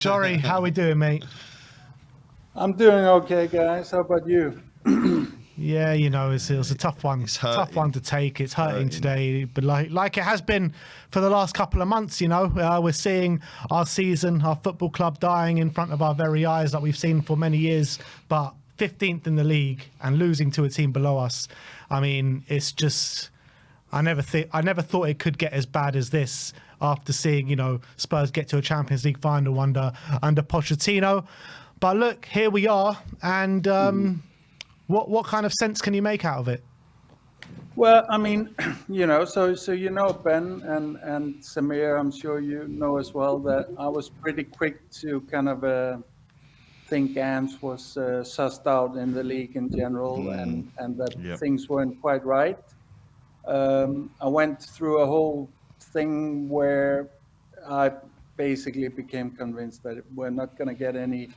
JORRI, how we doing, mate? I'm doing okay, guys. How about you? Yeah, you know, it's a tough one. Tough one to take. It's hurting today, but like it has been for the last couple of months. You know, we're seeing our season, our football club dying in front of our very eyes, like we've seen for many years. But 15th in the league and losing to a team below us. I mean, it's just. I never thought it could get as bad as this after seeing, you know, Spurs get to a Champions League final under Pochettino. But look, here we are, and what kind of sense can you make out of it? Well, I mean, you know, so you know, Ben and Samir, I'm sure you know as well that I was pretty quick to kind of think Ants was sussed out in the league in general, and that things weren't quite right. I went through a whole thing where I basically became convinced that we're not going to get any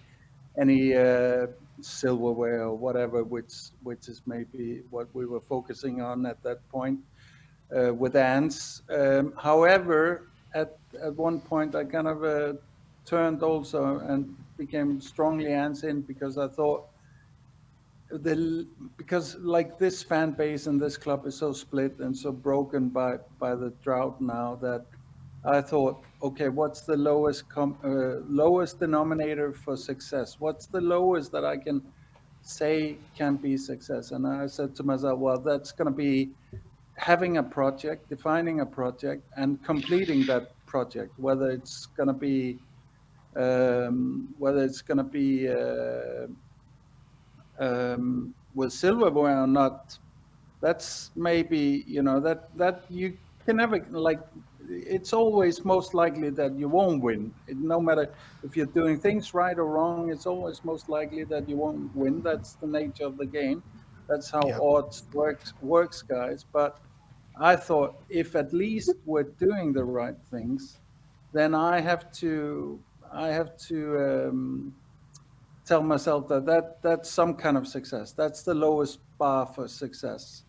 silverware or whatever, which is maybe what we were focusing on at that point with ants. However, at one point I kind of turned also and became strongly ants in because I thought because like this fan base and this club is so split and so broken by the drought now that I thought, okay, what's the lowest denominator for success? What's the lowest that I can say can be success? And I said to myself, well, that's going to be having a project, defining a project, and completing that project. Whether it's going to be with silverware or not, that's maybe, you know, that you can never, like, it's always most likely that you won't win. No matter if you're doing things right or wrong, it's always most likely that you won't win. That's the nature of the game. That's how odds works, guys. But I thought if at least we're doing the right things, then I have to tell myself that's some kind of success. That's the lowest bar for success.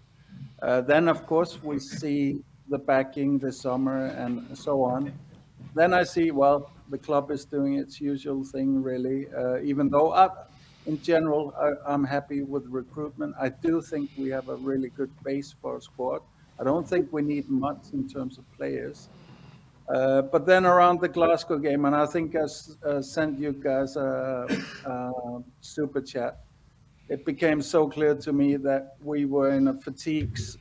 Then, of course, we see the backing this summer and so on. Then I see, well, the club is doing its usual thing, really. Even though, in general, I'm happy with recruitment. I do think we have a really good base for a squad. I don't think we need much in terms of players. But then around the Glasgow game, and I think I sent you guys a super chat, it became so clear to me that we were in a fatigues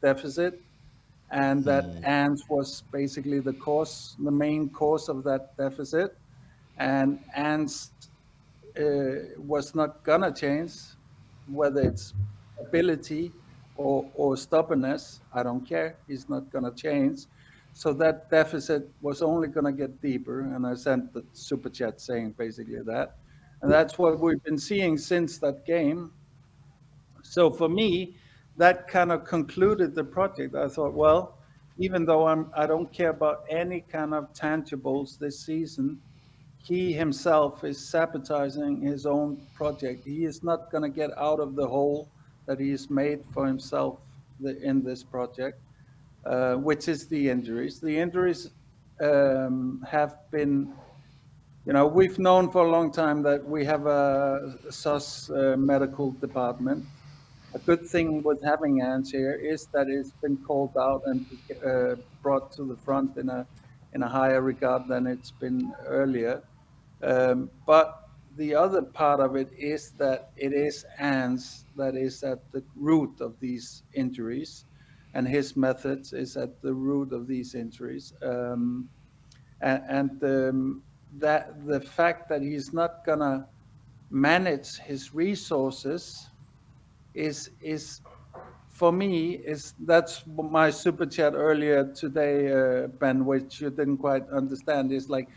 deficit, and that Ants was basically the main cause of that deficit, and Ants was not gonna change, whether it's ability or stubbornness. I don't care. He's not gonna change. So that deficit was only gonna get deeper, and I sent the super chat saying basically that. And that's what we've been seeing since that game. So for me, that kind of concluded the project. I thought, well, even though I don't care about any kind of tangibles this season, he himself is sabotaging his own project. He is not going to get out of the hole that he has made for himself in this project, which is the injuries. The injuries have been, you know, we've known for a long time that we have a SOS medical department. A good thing with having Ants here is that it's been called out and brought to the front in a higher regard than it's been earlier. But the other part of it is that it is Ants that is at the root of these injuries, and his methods is at the root of these injuries. And that the fact that he's not gonna manage his resources is for me is that's my super chat earlier today, Ben, which you didn't quite understand, is like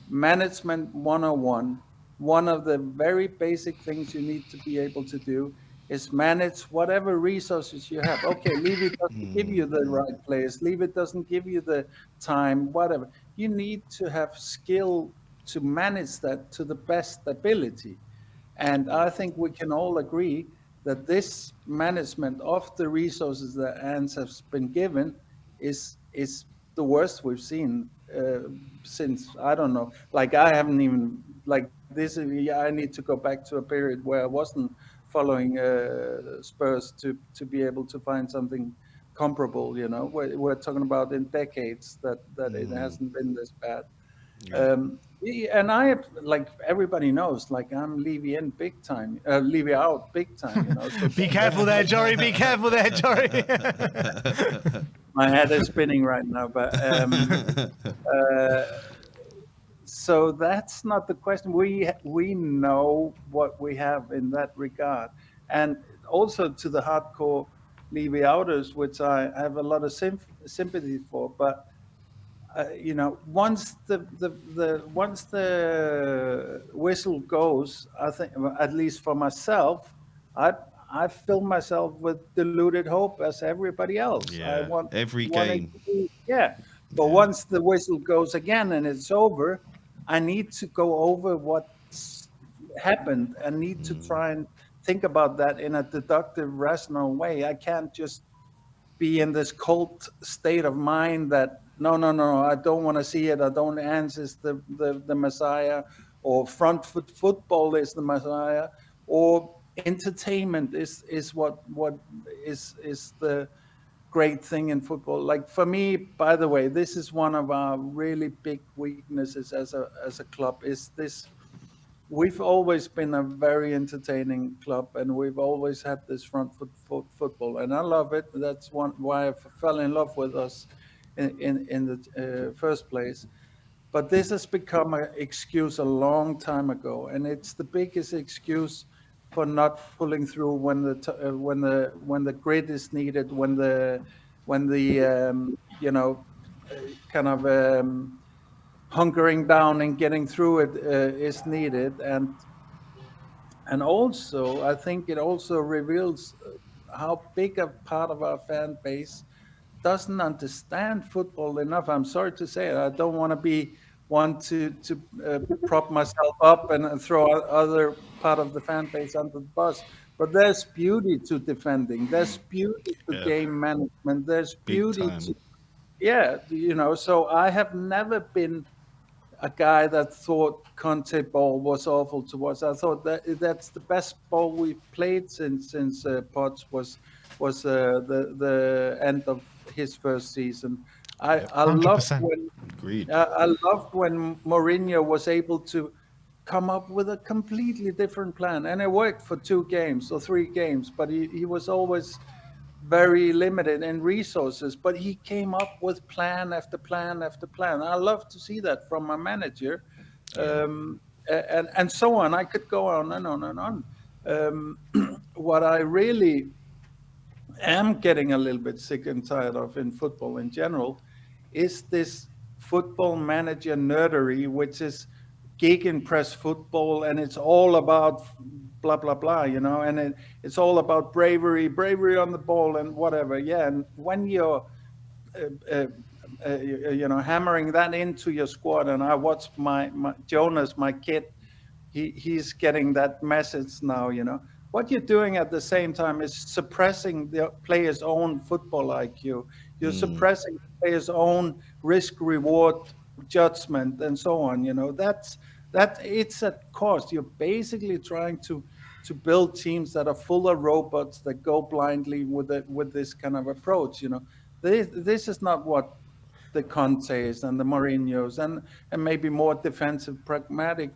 management 101. One of the very basic things you need to be able to do is manage whatever resources you have. Okay, Levy doesn't give you the right players. Levy doesn't give you the time, whatever. You need to have skill to manage that to the best ability. And I think we can all agree that this management of the resources that Ants has been given is the worst we've seen since, I don't know, like I haven't even, like this, I need to go back to a period where I wasn't following Spurs to be able to find something comparable. We're talking about in decades that it hasn't been this bad. Yeah. And I, like everybody knows, like I'm Levy in big time, Levy out big time. So Be careful there, Jorri. Be careful there, Jorri. my head is spinning right now, but uh, so that's not the question. We know what we have in that regard, and also to the hardcore Levy outers, which I have a lot of sympathy for, but once the whistle goes, I think, at least for myself, I I fill myself with deluded hope as everybody else. I Yeah. Every want it game. to be, yeah. But Yeah. once the whistle goes again and it's over, I need to go over what's happened. I need to try and think about that in a deductive, rational way. I can't just be in this cold state of mind that no, I don't want to see it. I don't. Hans is the Messiah, or front foot football is the Messiah, or entertainment is what is the great thing in football. Like for me, by the way, this is one of our really big weaknesses as a club. Is this We've always been a very entertaining club, and we've always had this front football, and I love it. That's why I fell in love with us in the first place. But this has become an excuse a long time ago, and it's the biggest excuse for not pulling through when the grid is needed, when the kind of hunkering down and getting through it is needed. And also, I think it also reveals how big a part of our fan base doesn't understand football enough. I'm sorry to say it. I don't want to be one to prop myself up and throw other part of the fan base under the bus. But there's beauty to defending. There's beauty to Yeah. game management. There's Big beauty time. to, yeah. So I have never been a guy that thought Conte ball was awful to watch. I thought that's the best ball we've played since Potts was the end of his first season. I Yep. I loved 100%. when Agreed. I loved when Mourinho was able to come up with a completely different plan, and it worked for 2 games or 3 games. But he was always very limited in resources, but he came up with plan after plan after plan. I love to see that from a manager, Yeah. and so on. I could go on and on and on. What I really am getting a little bit sick and tired of in football in general is this football manager nerdery, which is gegenpress football, and it's all about blah blah blah, and it's all about bravery on the ball and whatever. Yeah, and when you're uh, hammering that into your squad, and I watched my Jonas, my kid, he's getting that message now. What you're doing at the same time is suppressing the player's own football IQ. You're suppressing the player's own risk reward judgment and so on. That it's at cost. You're basically trying to build teams that are full of robots that go blindly with this kind of approach. This is not what the Contes and the Mourinhos and maybe more defensive, pragmatic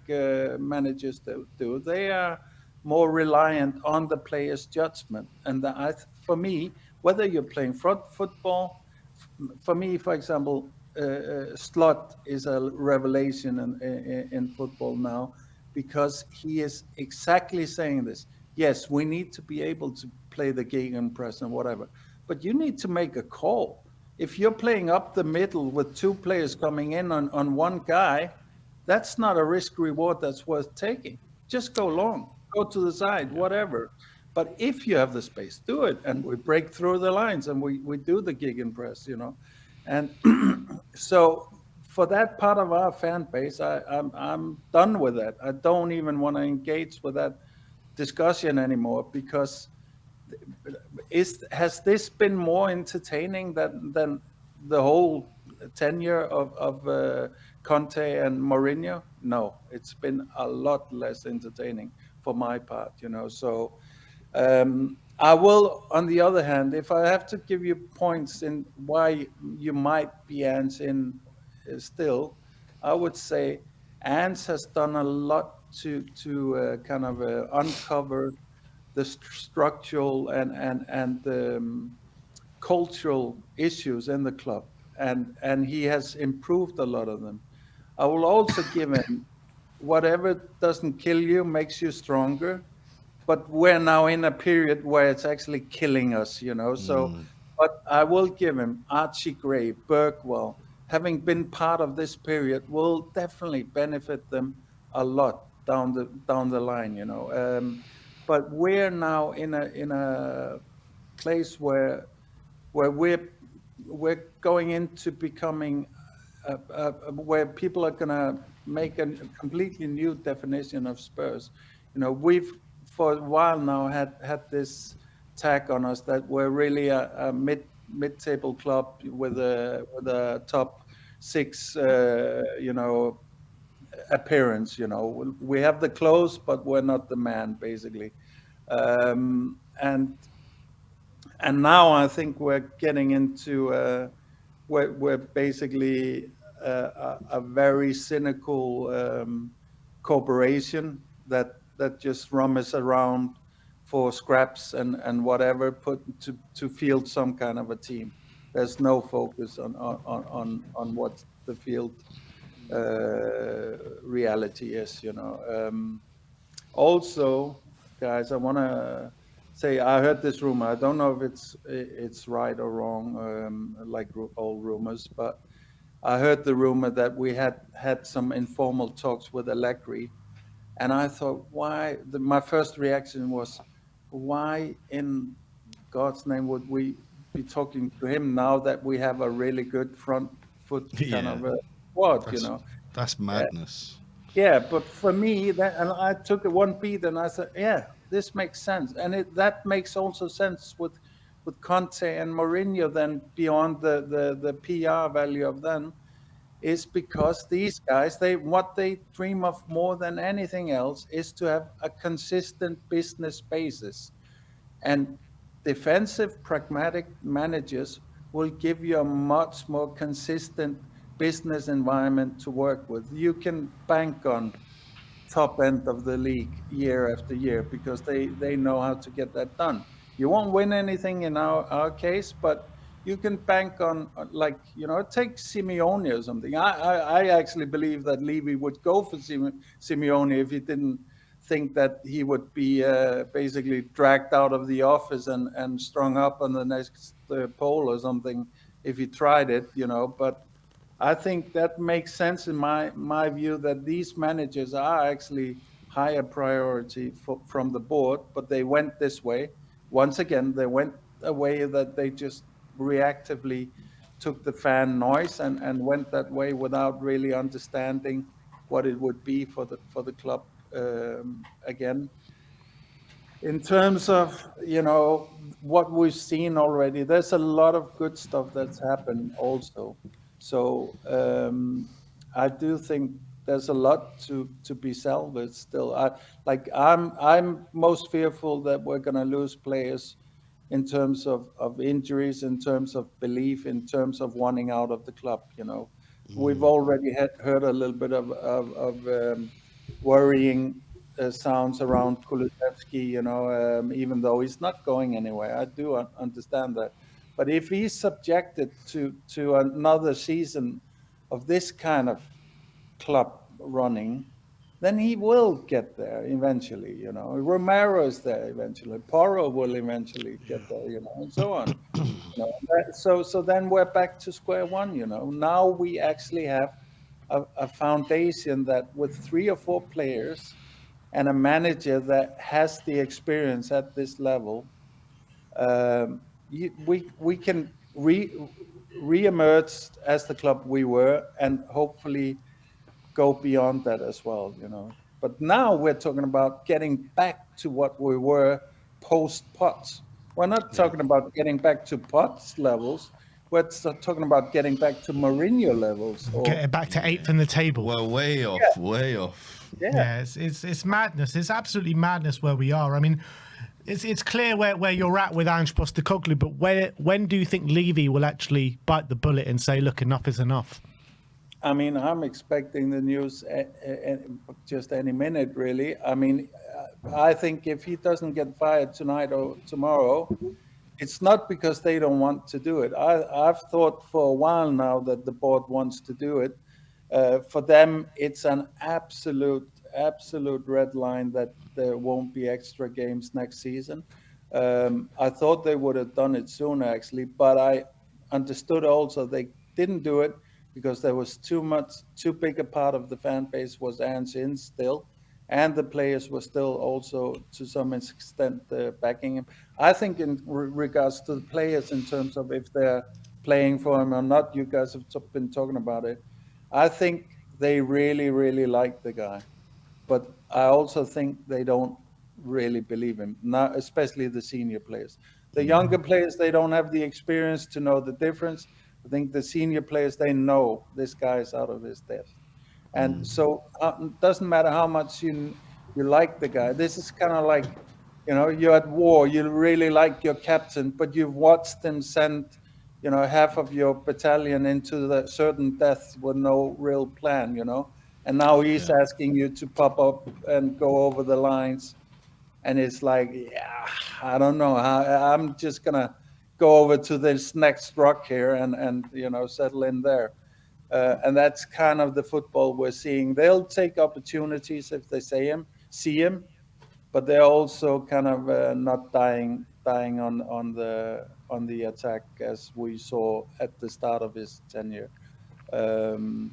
managers do. They are more reliant on the player's judgment. And for me, whether you're playing front football, for me, for example, Slot is a revelation in football now, because he is exactly saying this. Yes, we need to be able to play the gegenpress and whatever, but you need to make a call. If you're playing up the middle with 2 players coming in on one guy, that's not a risk reward that's worth taking. Just go long, go to the side, whatever. But if you have the space, do it. And we break through the lines and we do the gegenpress. And so for that part of our fan base, I'm done with that. I don't even want to engage with that discussion anymore, because has this been more entertaining than the whole tenure of Conte and Mourinho? No, it's been a lot less entertaining for my part, you know. So I will, on the other hand, if I have to give you points in why you might be Ants in still, I would say Ants has done a lot to kind of uncover the structural and cultural issues in the club, and he has improved a lot of them. I will also give him whatever doesn't kill you makes you stronger, but we're now in a period where it's actually killing us, you know. So, but I will give him Archie Gray, Bergwell, having been part of this period, will definitely benefit them a lot down the line, you know. But we're now in a place where we're going into becoming where people are going to make a completely new definition of Spurs. You know, we've for a while now had this tag on us that we're really a mid-table club with a top six, you know, appearance. You know, we have the clothes, but we're not the man, basically. Um, and and now I think we're getting into we're basically a very cynical corporation that just rummages around for scraps and whatever put to field some kind of a team. There's no focus on what the field reality is, you know. Also, guys, I want to say I heard this rumor. I don't know if it's right or wrong, like all rumors, but I heard the rumor that we had some informal talks with Allegri, and I thought, why? My first reaction was, why in God's name would we be talking to him now that we have a really good front foot kind Yeah, of a squad, you that's know? that's madness. Yeah, but for me, that and I took it one beat and I said, yeah, this makes sense, and that makes also sense with Conte and Mourinho. Then beyond the PR value of them is because these guys, they what they dream of more than anything else is to have a consistent business basis, and defensive pragmatic managers will give you a much more consistent business environment to work with. You can bank on top end of the league year after year because they know how to get that done. You won't win anything in our case, but you can bank on like, you know, take Simeone or something. I actually believe that Levy would go for Simeone if he didn't think that he would be basically dragged out of the office and strung up on the next pole or something if he tried it, you know. But I think that makes sense in my view that these managers are actually higher priority from the board, but they went this way. Once again, they went a way that they just reactively took the fan noise and went that way without really understanding what it would be for the club again. In terms of, you know, what we've seen already, there's a lot of good stuff that's happened also. So I do think there's a lot to be salvaged still. I'm most fearful that we're going to lose players in terms of injuries, in terms of belief, in terms of wanting out of the club. You know, we've already heard a little bit of worrying sounds around Kulusevski. You know, even though he's not going anywhere, I do understand that. But if he's subjected to another season of this kind of club running, then he will get there eventually. You know, Romero is there eventually. Porro will eventually get there. You know, and so on. You know, so then we're back to square one. You know, now we actually have a foundation that with 3 or 4 players and a manager that has the experience at this level, we can re-emerge as the club we were, and hopefully go beyond that as well. You know, but now we're talking about getting back to what we were post Potts. We're not Yeah, talking about getting back to Potts levels. we're talking about getting back to Mourinho levels, or Get it back to 8th in the table. Well, way off, way off. Yeah, it's madness. It's absolutely madness where we are. I mean, it's clear where you're at with Ange Postecoglou, but when do you think Levy will actually bite the bullet and say, look, enough is enough? I mean, I'm expecting the news just any minute, really. I mean, I think if he doesn't get fired tonight or tomorrow, it's not because they don't want to do it. I've thought for a while now that the board wants to do it. For them, it's an absolute red line that there won't be extra games next season. I thought they would have done it sooner, actually, but I understood also they didn't do it because there was too big a part of the fan base was Ernst in still, and the players were still also to some extent backing him. I think in regards to the players, in terms of if they're playing for him or not, you guys have been talking about it. I think they really, really like the guy, but I also think they don't really believe him, not especially the senior players. The younger players, they don't have the experience to know the difference. I think the senior players, they know this guy is out of his depth. And so it doesn't matter how much you like the guy. This is kind of like, you're at war. You really like your captain, but you've watched him send, half of your battalion into the certain death with no real plan, And now he's asking you to pop up and go over the lines. And it's like, I don't know. I'm just going to go over to this next rock here and settle in there. And that's kind of the football we're seeing. They'll take opportunities if they see him, but they're also kind of not dying on the attack as we saw at the start of his tenure. And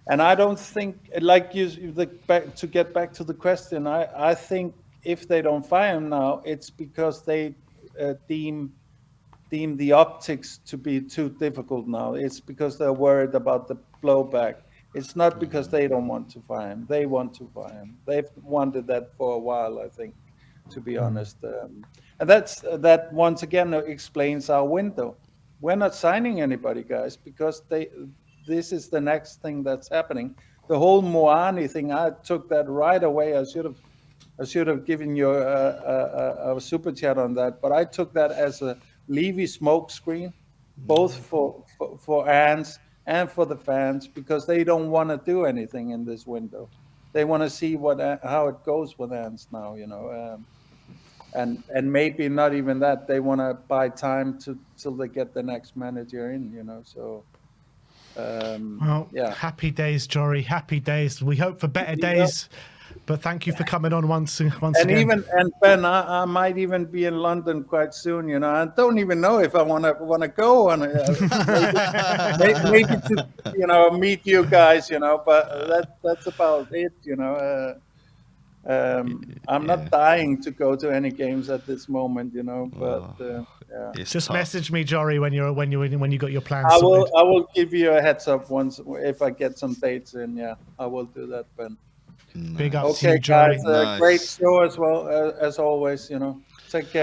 I don't think, like to get back to the question, I think if they don't fire him now, it's because they deem the optics to be too difficult now. It's because they're worried about the blowback. It's not because they don't want to fire him. They want to fire him. They've wanted that for a while, I think, to be honest. And that once again explains our window. We're not signing anybody, guys, because this is the next thing that's happening. The whole Moani thing, I took that right away. I should have given you a super chat on that, but I took that as a Levy smokescreen, both for Ants and for the fans, because they don't want to do anything in this window. They want to see how it goes with Ants now, and maybe not even that. They want to buy time till they get the next manager in, So. Happy days, JORRI. Happy days. We hope for better days. But thank you for coming on once again. And Ben, I might even be in London quite soon. I don't even know if I want to go on maybe to meet you guys. But that's about it. I'm not dying to go to any games at this moment. But just tough. Message me, JORRI, when you got your plans. I will give you a heads up once if I get some dates in. Yeah, I will do that, Ben. Big up to you, JORRI. Guys, great show as well as always. Take care.